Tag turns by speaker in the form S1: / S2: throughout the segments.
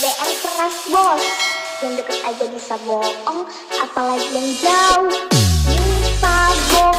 S1: LDR keras bos, yang deket aja bisa bohong, apalagi yang jauh bisa bohong.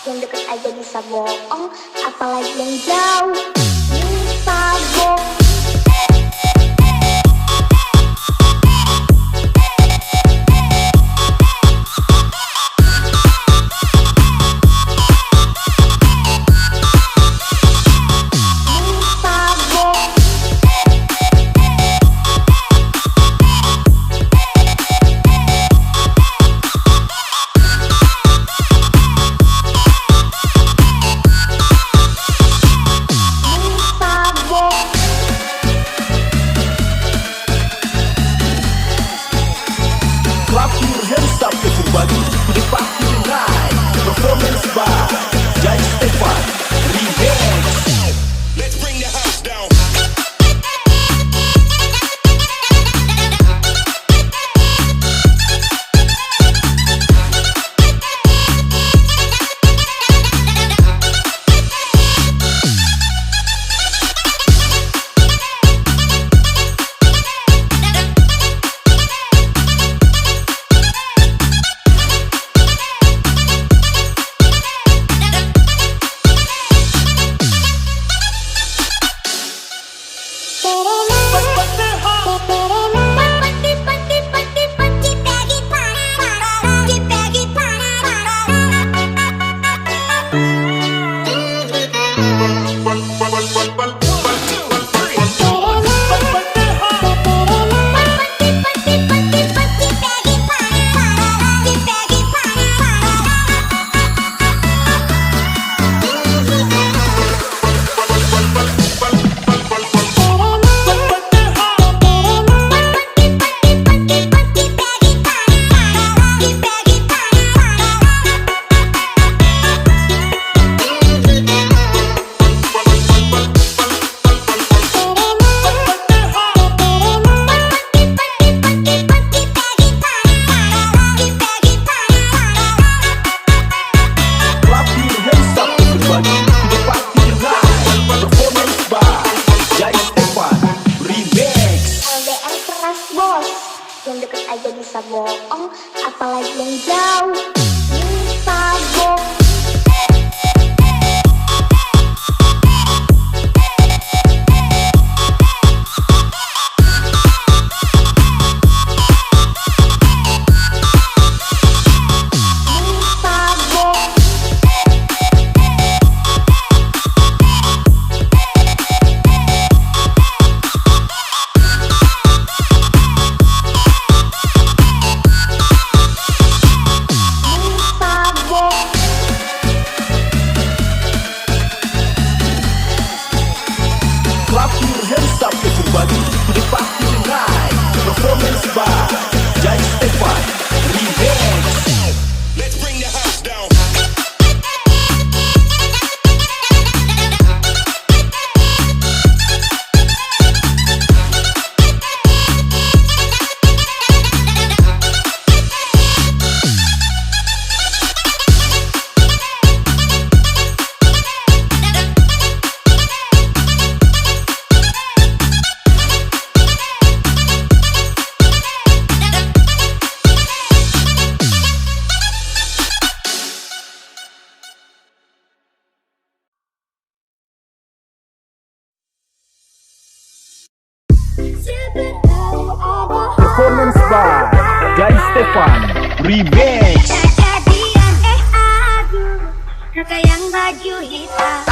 S1: Yang deket aja bisa bohong, apalagi yang jauh bisa bohong.
S2: Performance by Guys Stefan Remix.
S3: Kejadian aduh, kakak yang baju hitam.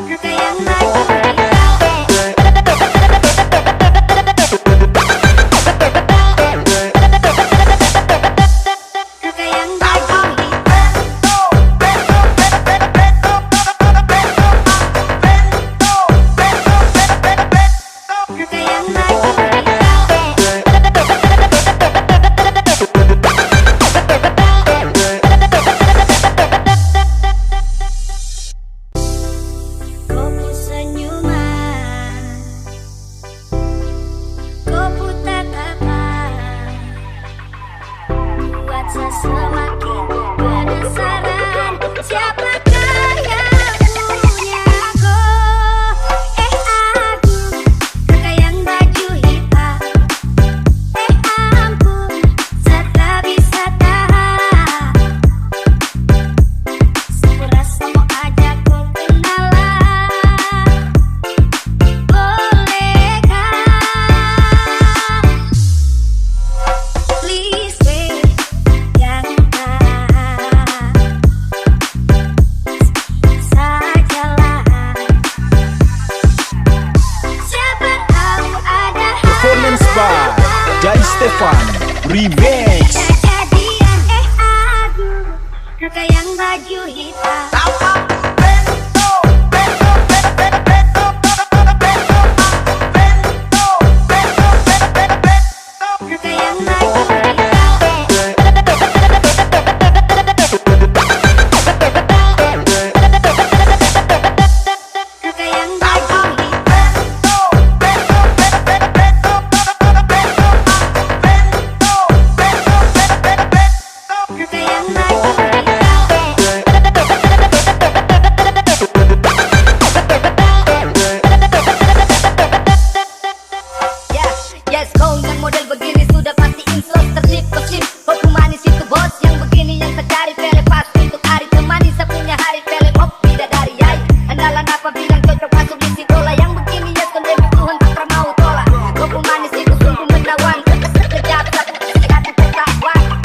S3: Kakak yang baju semakin penasaran, siapakah yang punya aku? Kakak yang baju hitam. Ampun, setelah bisa tahan. Sekurasa mau ajak ku kenalan. Bolehkah? Please wait.
S2: Performance by Guys Stefan Remix.
S3: Kejadian aduh, kakak yang baju hitam. Kakak yang baju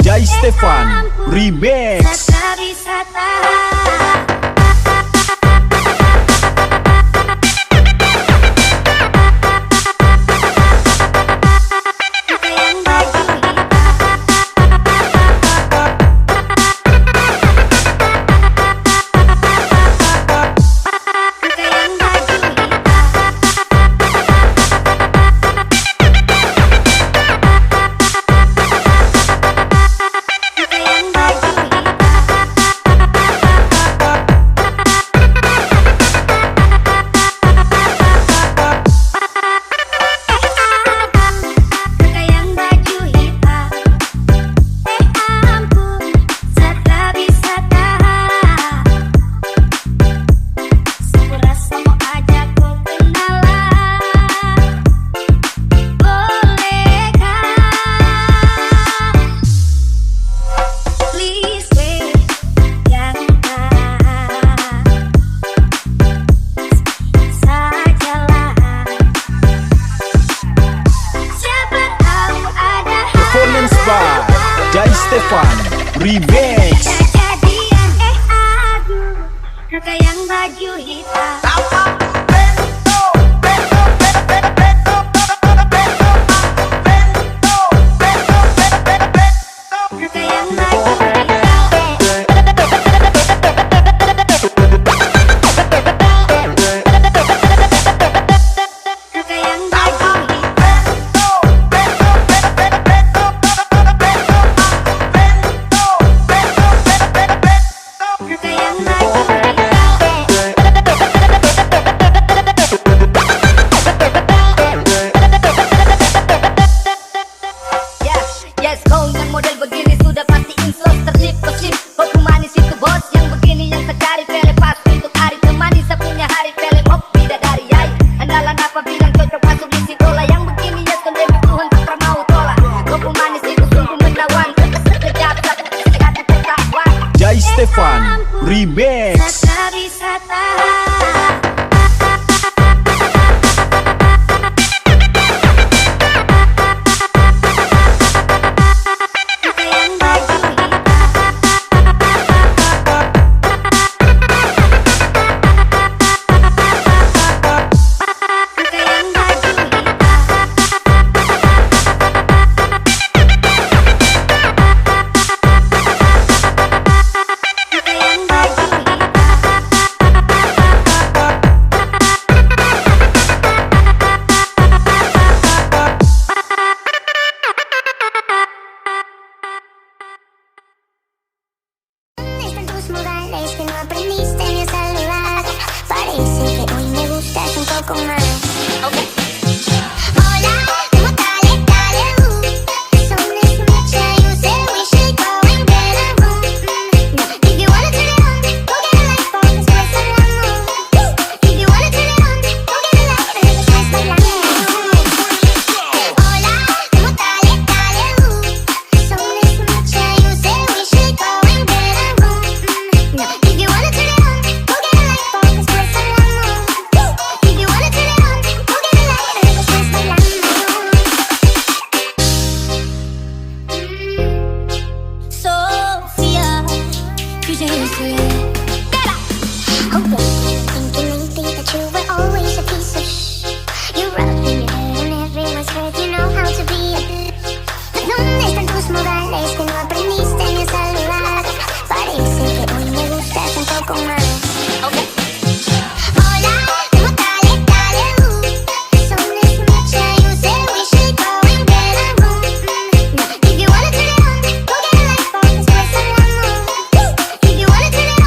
S2: Guys Stefan Remix.
S3: tak bisa tahan. Kakak yang baju hitam. Kakak yang baju hitam. Kakak yang baju Kakak yang baju hitam. Ampun, setelah bisa tahan. Sekurasa mau ajak ku kenalan. Bolehkah? Please wait, yang sajalah. Siapa tahu ada
S2: Performance by Guys Stefan Remix.
S3: kejadian aduh, kakak yang baju hitam. Kakak yang baju Kakak yang baju Kakak yang baju
S2: Stefan Remix.
S3: Kakak bisa tahan. Kakak yang baju hitam. Kakak yang baju hitam. Kakak yang baju hitam.
S1: Están tus modales que no aprendiste en el celular. Parece que hoy me gustas un poco más. Hola, ¿cómo dale, dale, Son this much you say we should go and get a room. If you wanna turn it on, go get a light bulb, cause we're so long. If you wanna turn it on, go get a light bulb, cause we're so long. Hola, ¿cómo dale, dale, Son this much you say we should go and get a room. If you wanna turn it on, go get a light bulb, cause we're so long. If you wanna turn it on, go get a light bulb, cause we're so long.
S3: Sofia, fusion history.
S1: Oh baby, thinking that you were always a piece of You rub in your head and everyone's heard you know how to be a ¿Dónde están tus modales que no aprendiste en el celular? Parece que hoy me gustas un poco más. Hola, ¿cómo dale, dale, Son this much you say we should go and get a room. If you wanna turn it on, go get a light bulb, cause we're so long. If you wanna turn it on,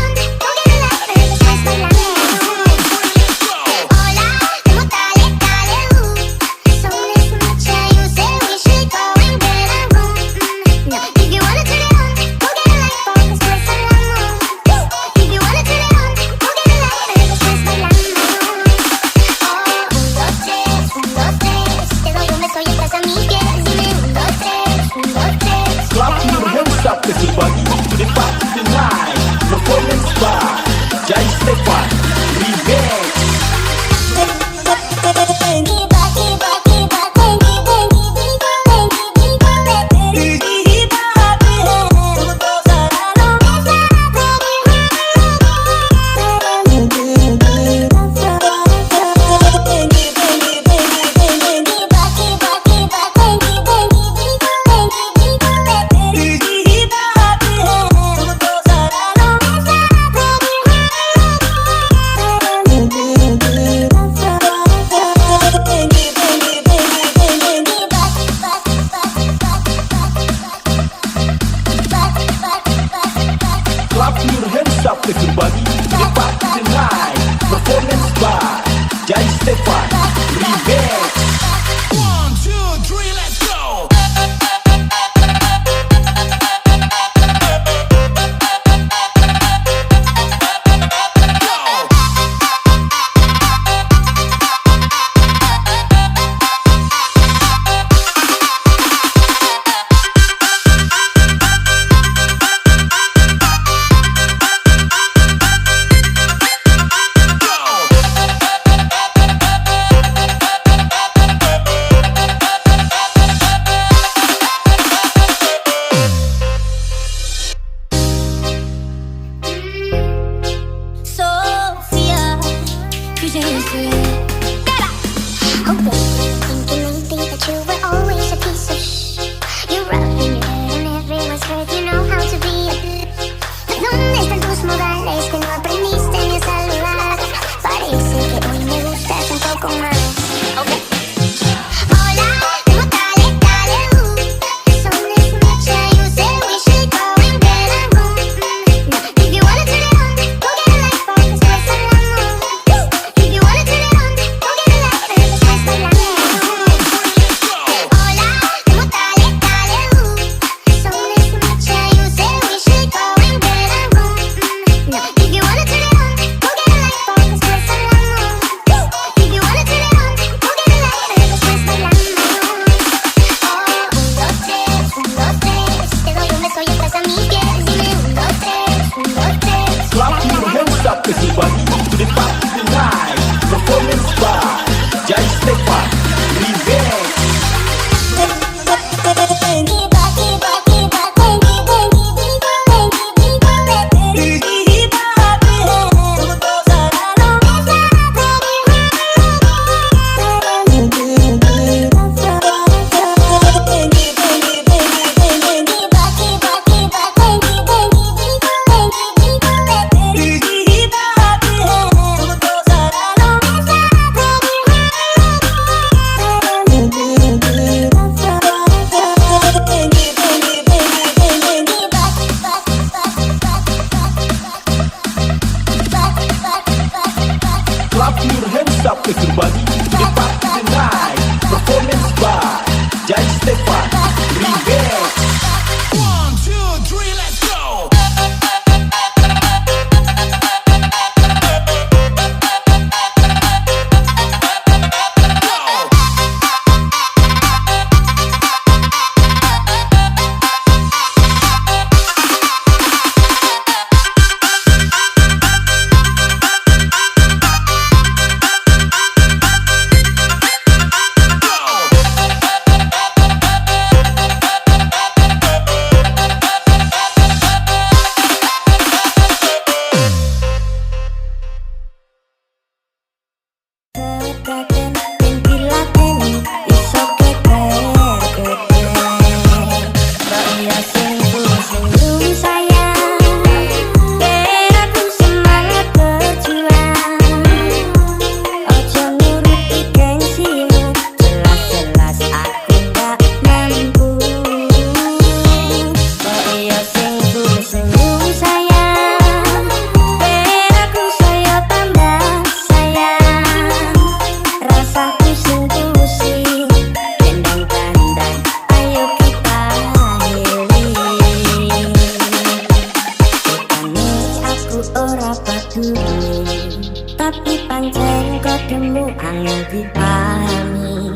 S3: angel dipahami.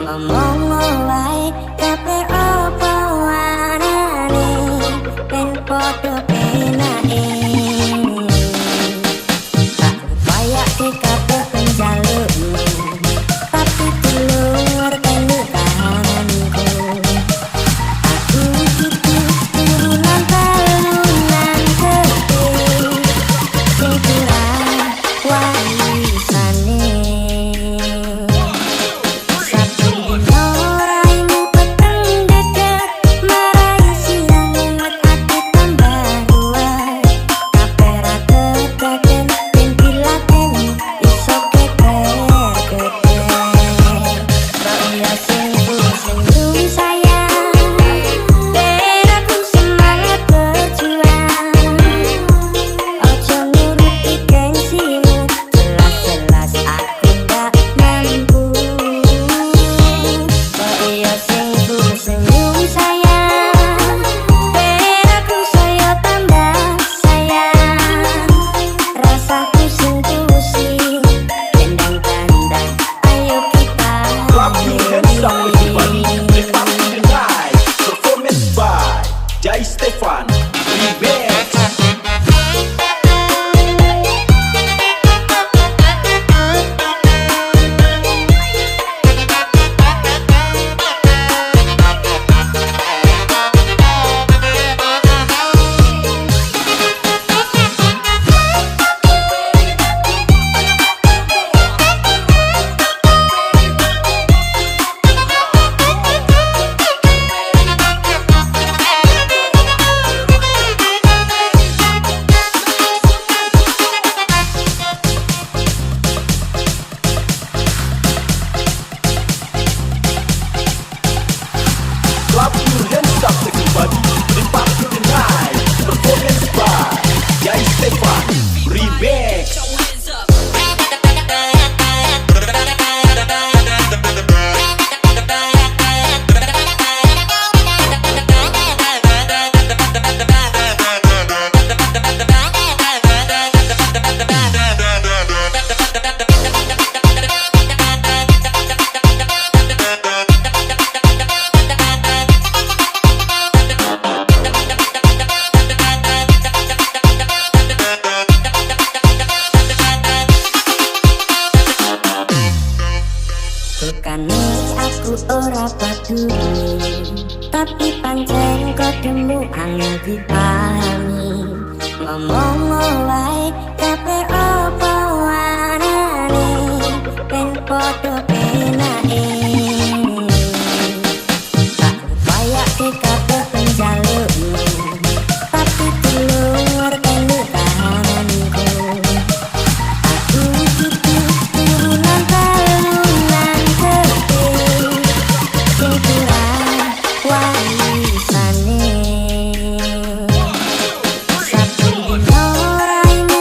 S3: Ngomong wae kabeh apa warane ben padha penake. Tak upaya kabeh penjalukmu, tapi telur telu kahananku. Aku gitu turunan talunan gede, sing kurang warisane. Satu dino raimu peteng deket, marai silang ngat hati tambah ruwet. Kabeh ra ketaken ben dilaten iso keker-keker. Raya sing senyum sayang, ben aku semangat berjuang. Ojo nuruti gengsimu, jelas-jelas aku gak mampu. Kok iya sing senyum sayang, ben aku saya tambah sayang. Rasaku sing pusing, tendang-tendang, ayo kita
S2: Clap your hands up everybody. Lift up to the night. Performance by Jai Stefan Remix. Clap your hands up everybody. Lift up to the night. Performance by Jai Stefan Remix.
S3: Bukane aku ora peduli, tapi pancen kodemu angel dipahami. Ngomong wae kabeh apa warane ben padha penake. Tak upaya kabeh penjalukmu, tapi telur telu kahananku. Aku gitu turunan talunan gede, sing kurang warisane. Satu dino raimu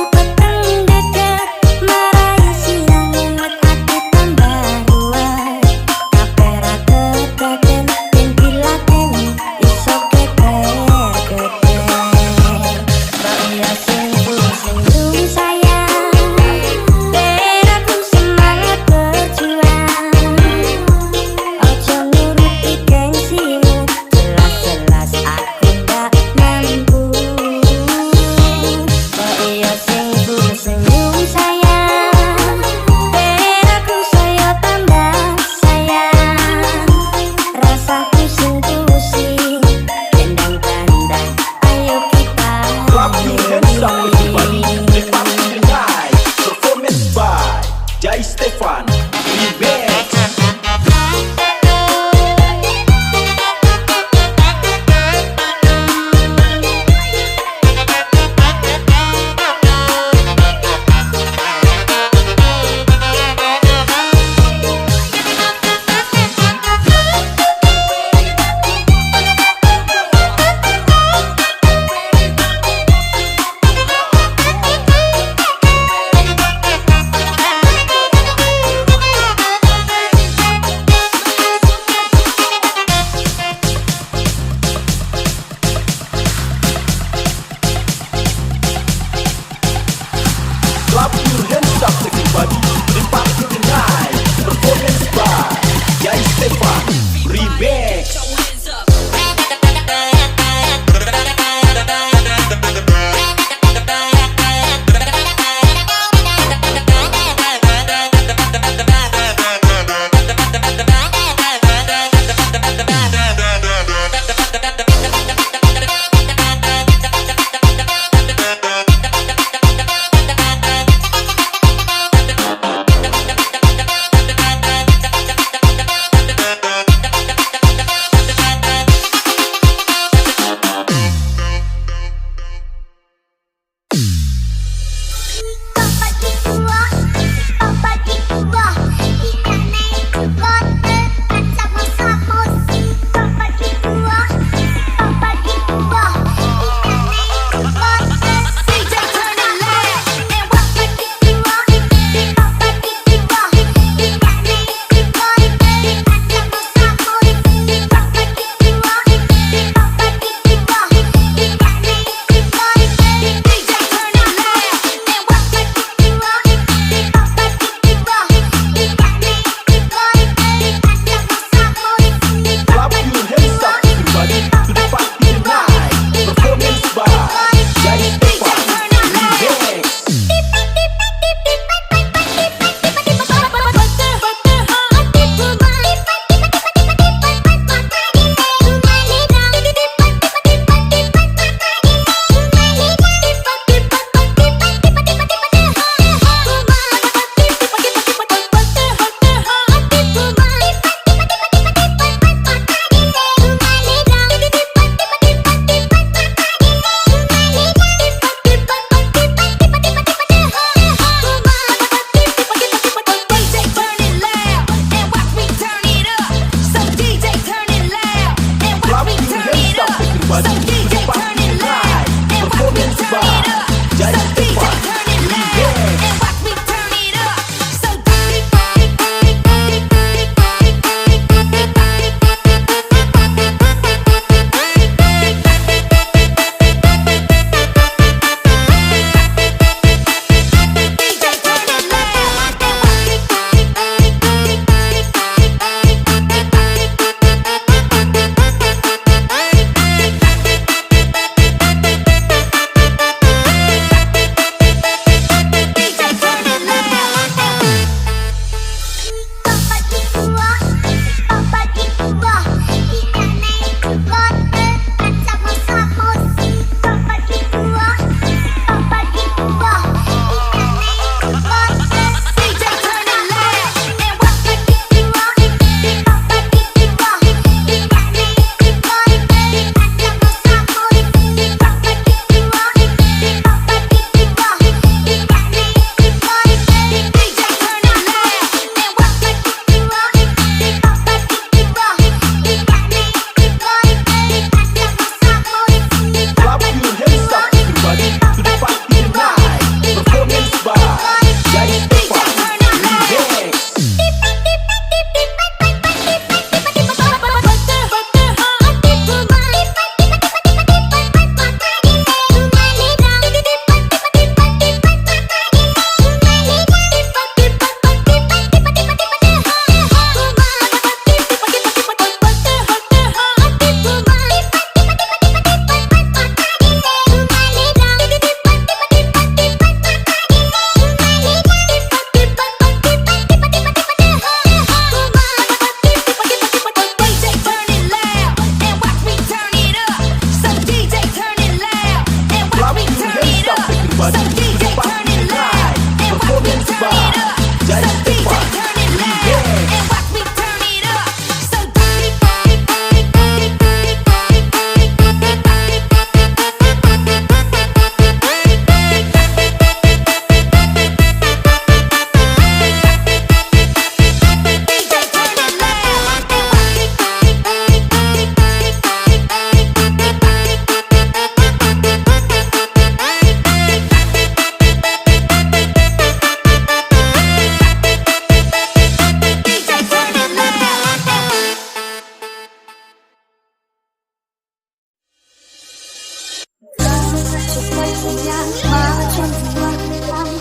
S3: sayang, macam buah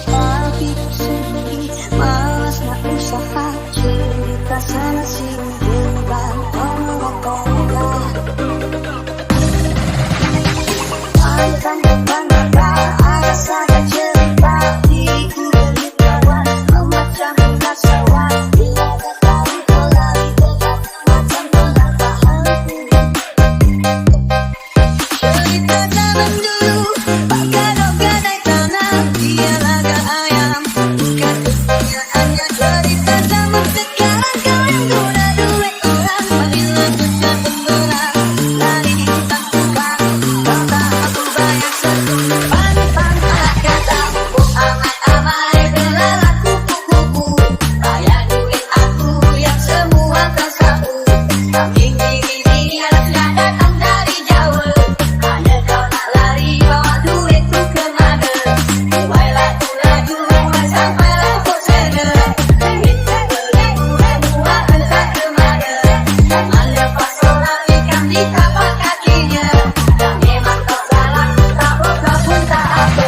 S3: tapi ku sendiri malas nak usaha. Cerita sana sini beban tolong. Pantang berbangga, ada saja cerita di kulit kawan, memacam kekacauan. Bila tak tahu pola hidup, macam melangkah hati. Cerita zaman dulu, pakai naik tanah, dia laga ayam, bukan kepunyaannya. Cerita zaman sekarang, kau yang guna duit orang, marilah kita pembelah, lari takutkan, kau tak aku bayar setuju. Pan-pan anak kata, bu amai-amai, belalah kupu-kupu, bayar duit aku yang semua kau sapu. Kambing ini harusnya datang dari Jawa, hanya kau nak lari bawa duitku ke mana. Mulailah tu laju, sampailah posena, duit beribu-ribuan entah ke mana. Jangan lepas orang ikan di tapak kakinya, dan memang kau salah, tak boga pun tak apa.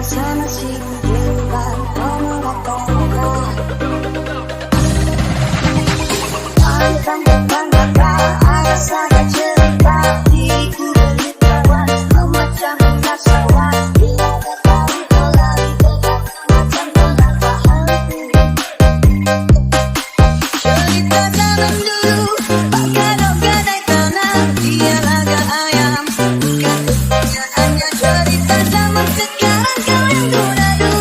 S3: Sana sini beban tolong. Pantang berbangga, ada saja cerita di kulit kawan, memacam kekacauan. Bila tak tahu pola hidup, macam melangkah hati. Cerita zaman dulu, pakai naik tanah, dia laga ayam, bukan kepunyaannya. Cerita zaman sekarang, kau yang guna duit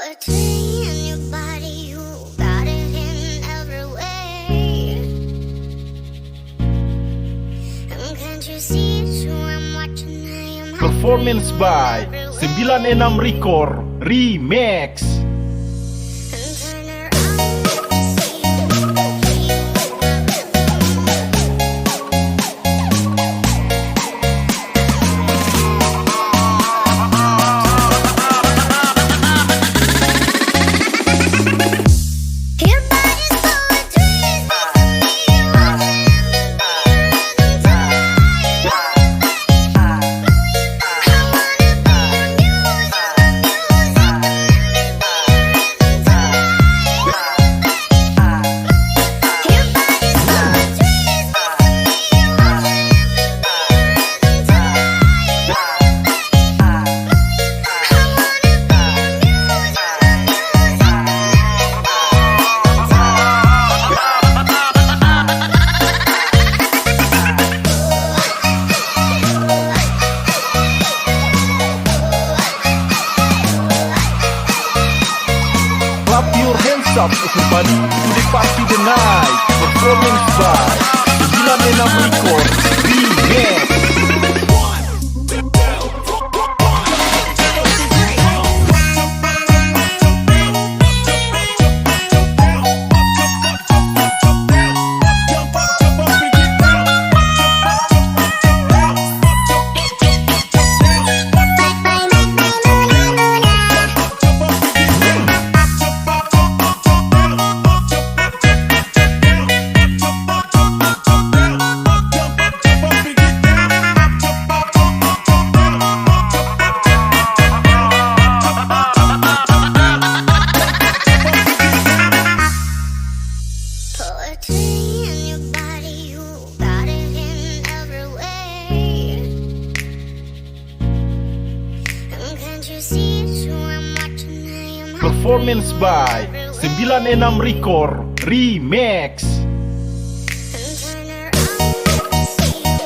S1: Poetry in your body, you got it in every way. And can't you see it's who I'm watching? I am
S2: Performance by 96 Record Remix.
S1: and turn around to see you. Your body's poetry is making me want to live and be a rhythm tonight. I wanna be your music, and let me be a rhythm tonight. Your body's poetry is making me want to live and be a rhythm tonight. I wanna be your music, and let me be a rhythm tonight.
S2: Clap your hands up everybody to the party tonight. Performance by 96 Record Remix.
S1: Poetry in your body, you got it in every way. And can't you see it's who I'm watching? I am
S2: Performance by 96 Record Remix.
S1: and turn around to see you.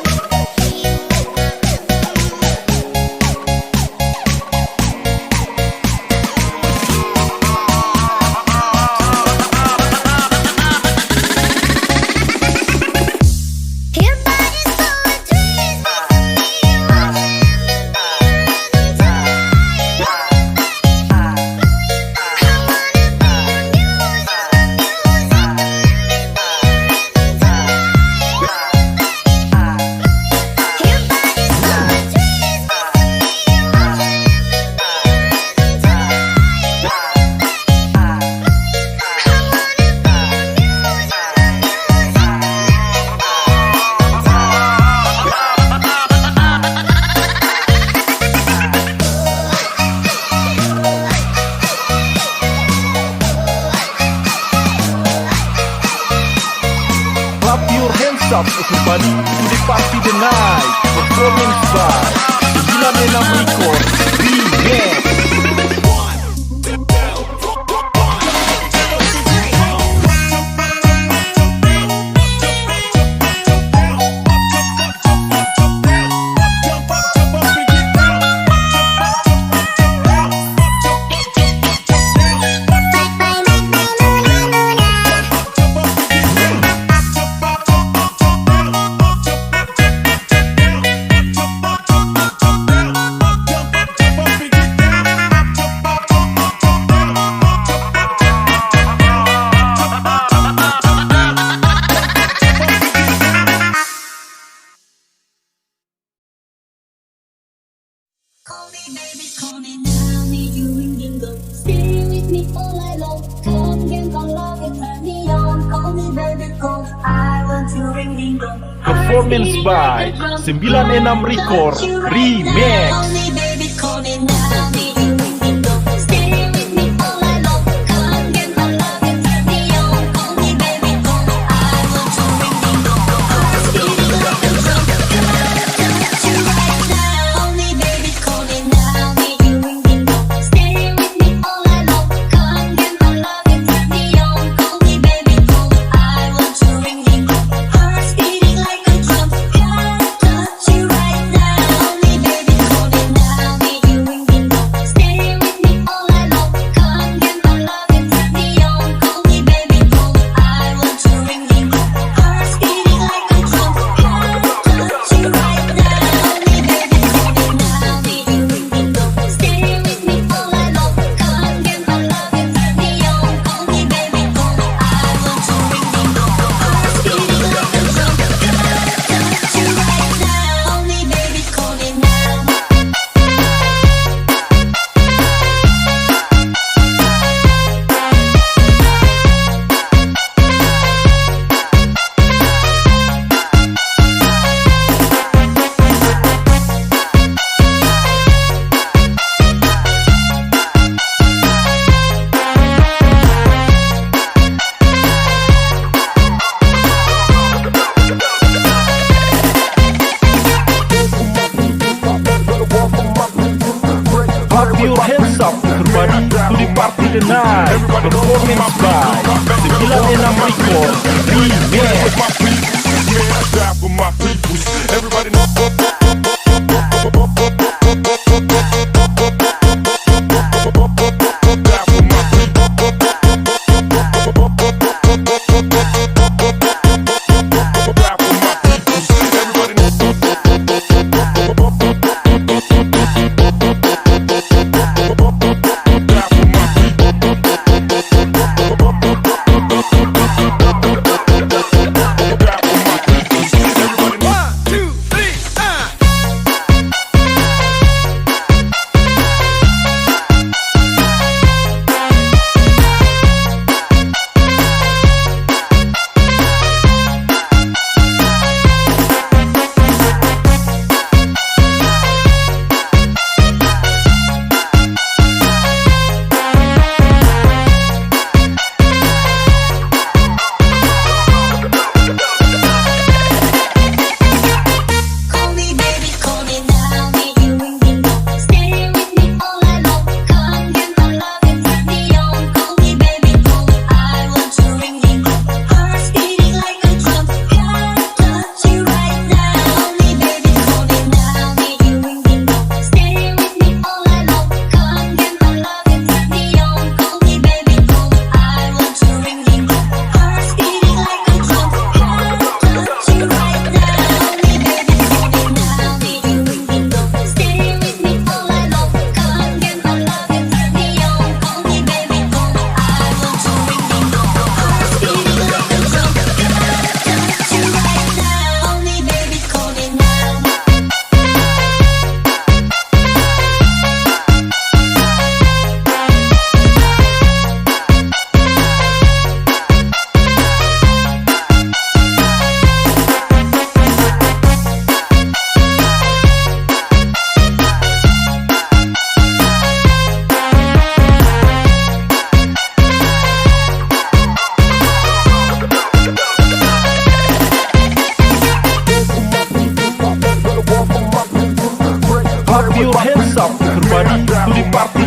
S1: Your body's poetry is making me want to live and be a rhythm tonight. I wanna be your music, and let me be a rhythm tonight. Your body's poetry is making me want to live and be a rhythm tonight. I wanna be
S2: Clap your hands up everybody to the party tonight. Performance by 96 Record Remix.
S3: Call me, baby, call me now. Need you in go. Stay with me all night long. Come get my love and turn me on. Call me, baby, call. I want to ring go.
S2: Performance by 96 Record Remix.
S3: Call me, baby, call me now. Need you in go. Stay with me all night long. Come get my love and turn me on. Call me, baby, call. I want to ring go. Heart beating like a drum. Got you right now. Call me, baby, call me now. Need you in go. Stay with me all night long. Come get my love and turn me on. Call me, baby, call. I want to ring go. Heart beating like a drum. Got you right now. Call me, baby, call me now.
S2: Clap your hands up, everybody, to the party tonight. Performance by 96 Record Remix.
S4: Everybody know.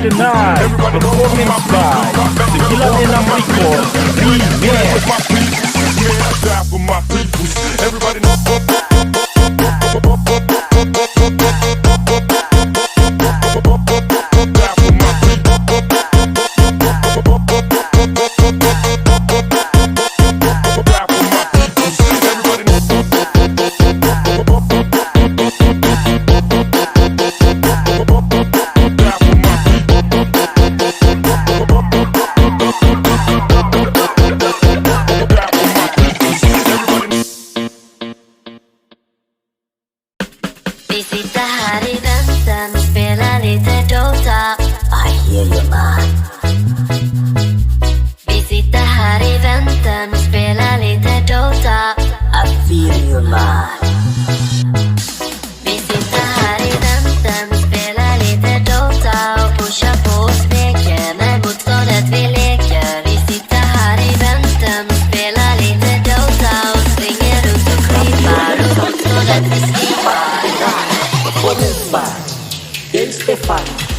S2: Tonight, performance by 96 Record Remix.
S4: Everybody know.
S5: Visita hari Banten, spela lite DOTA. I hear you man. Visita hari Banten, spela lite DOTA. I feel you man. Visita hari Banten, spela lite DOTA och pusha på och smeker när motståndet vi leker. Visita hari Banten, spela lite DOTA och springer runt och krypar och motståndet vi skipar.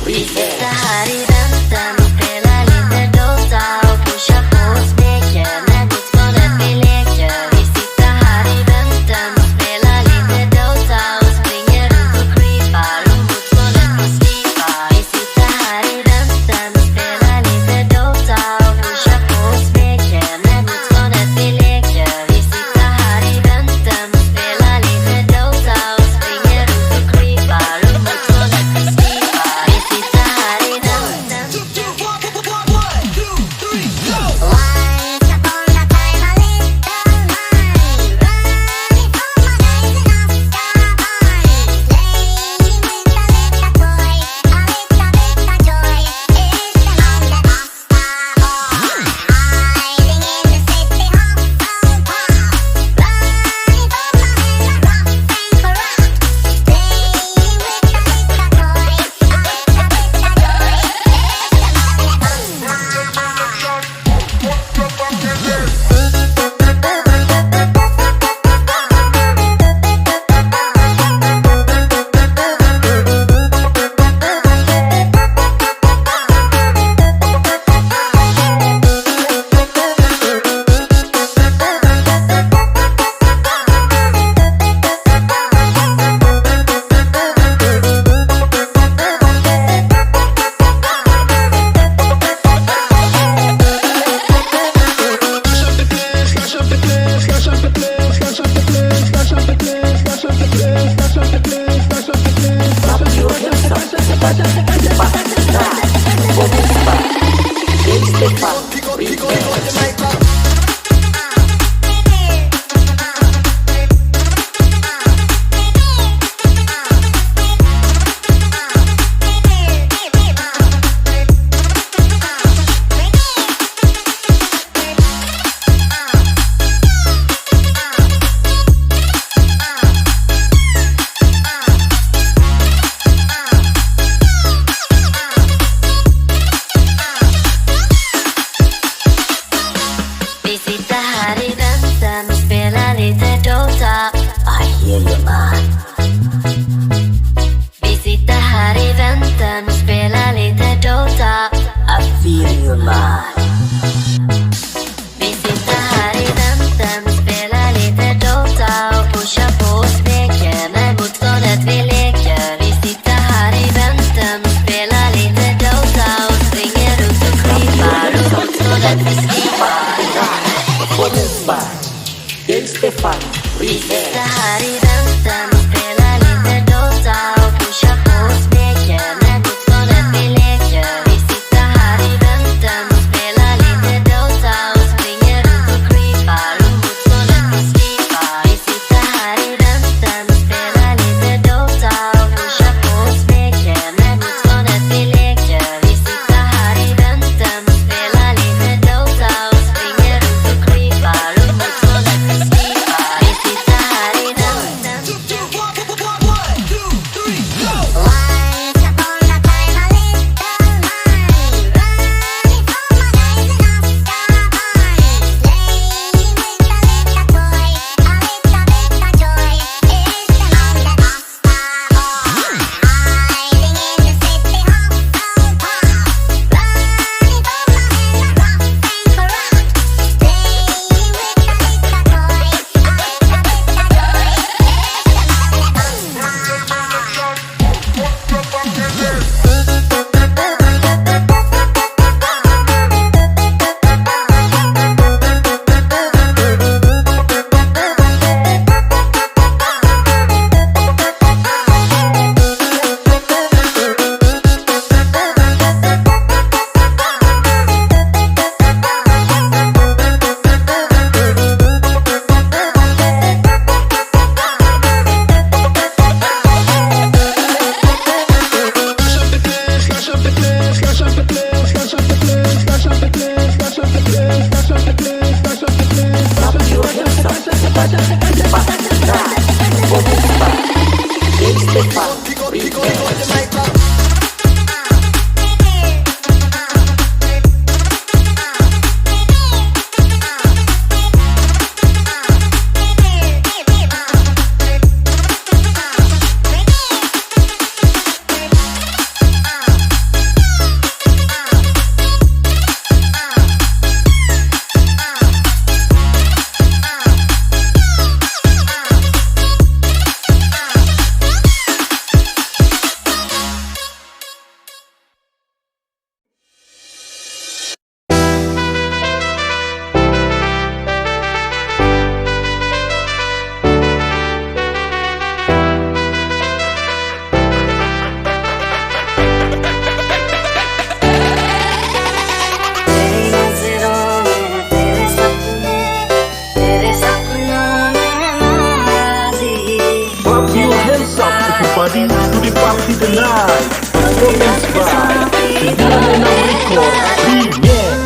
S5: Visita hari Banten, spela lite DOTA och pusha på och smeker när motståndet vi leker. Visita hari Banten, spela lite DOTA och springer runt och krypar och motståndet vi skipar. Visita hari Banten, spela lite DOTA och pusha på och smeker när motståndet vi leker. Visita hari Banten, spela lite DOTA och springer runt och krypar och motståndet vi skipar. Visita hari Banten. Visita hari väntan och spela lite Dota. I hear you man. Vi sitter här i väntan och spelar lite Dota. I feel you man. Vi sitter här i väntan och spelar lite Dota och pushar på och smeker med motståndet vi leker. Vi sitter här i väntan och spelar lite Dota och springer runt och creepar och motståndet vi skipar. Vi sitter här i väntan och spelar lite Dota och pushar på och smeker med motståndet vi leker. Vi sitter här i väntan och spelar lite Dota och springer runt och creepar och motståndet vi skipar. Vi sitter här i väntan och spelar lite Dota och pushar på och smeker med motståndet vi leker. Vi sitter här i väntan och spelar lite Dota och springer runt och creepar och motståndet vi skipar. Vi sitter här i väntan.
S1: Once upon a time, a little man running from a guys in Azkaban, playing with a little toy, a little bit of joy. Is the man that BASTA hiding in the city hall so far, running from a man rough and corrupt, playing with a little toy, a little bit of joy. Is the man that BASTA
S2: Clap your hands up everybody to the party tonight. Performance by Terbaru Record Remix.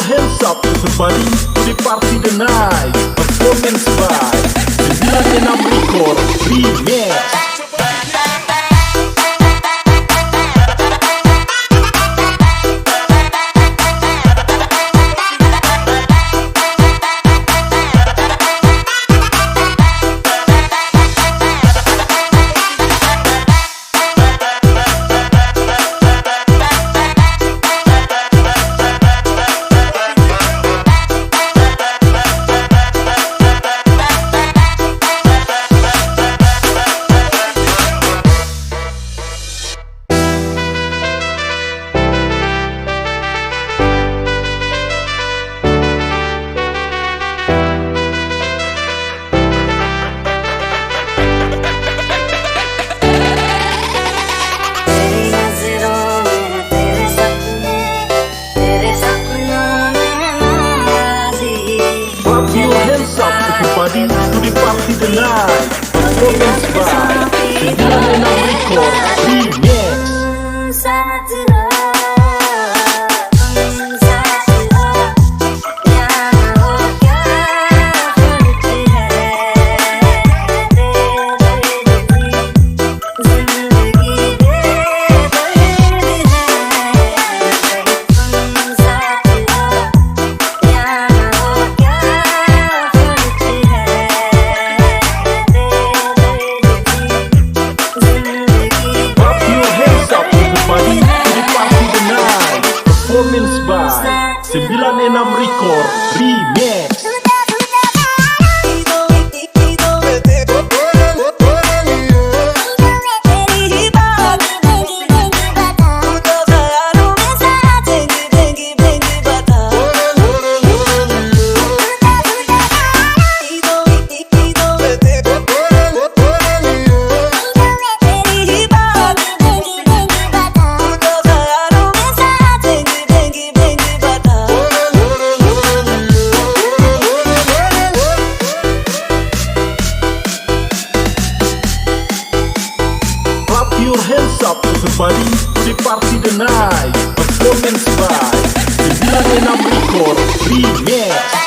S2: your hands up everybody to the party tonight. Performance by 96 Record Remix. Everybody to the party tonight. Performance by 96 Record Remix. Performance by 96 Record Remix. Your hands up everybody to the party tonight. Performance by 96 Record Remix.